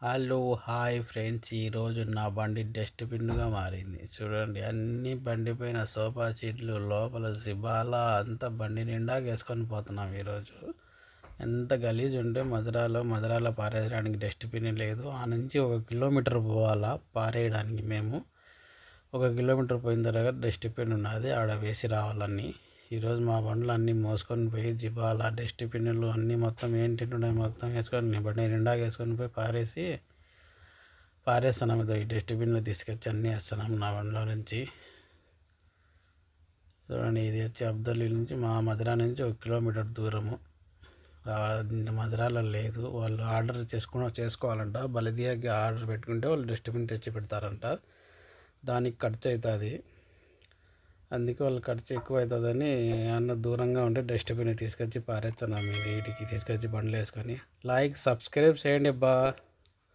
Hello hi friends, ఈరోజు నా బండి డస్ట్బిన్గా మారింది. చూడండి, అన్ని బండి పైన సోఫా సీట్లు, లోపల జిబాల అంతా బండి నిండా వేసుకొని పోతున్నాం. ఈరోజు ఎంత గలీజ్ ఉంటే మధురాలో పారేయడానికి డస్ట్బిన్ లేదు. ఆ నుంచి 1 కిలోమీటర్ పోవాలా పారేయడానికి. మేము 1 కిలోమీటర్ పోయిన తర్వాత డస్ట్బిన్ ఉన్నది, ఆడ వేసి రావాలని. ఈరోజు మా బండ్లు అన్నీ మోసుకొని పోయి జిబాల డస్ట్బిన్లు అన్నీ మొత్తం ఏంటి మొత్తం వేసుకొని బండి నిండా వేసుకొని పోయి పారేస్తున్నాం. ఈ డస్ట్బిన్లో తీసుకొచ్చి అన్నీ వేస్తున్నాం నా బండిలో నుంచి. చూడండి, ఇది వచ్చి అబ్దల్లి నుంచి మా మధురా నుంచి 1 కిలోమీటర్ దూరము. మధురాలో లేదు, వాళ్ళు ఆర్డర్ చేసుకోవాలంట. బలదియాకి ఆర్డర్ పెట్టుకుంటే వాళ్ళు డస్ట్బిన్ తెచ్చి పెడతారంట. దానికి ఖర్చు అవుతుంది, అందుకే వాళ్ళు ఖర్చు ఎక్కువ అవుతుందని అన్న దూరంగా ఉంటే డస్ట్బిన్ తీసుకొచ్చి పారేస్తున్నాం. వీటికి తీసుకొచ్చి బండ్లు వేసుకొని. లైక్ సబ్స్క్రైబ్ చేయండి అబ్బా.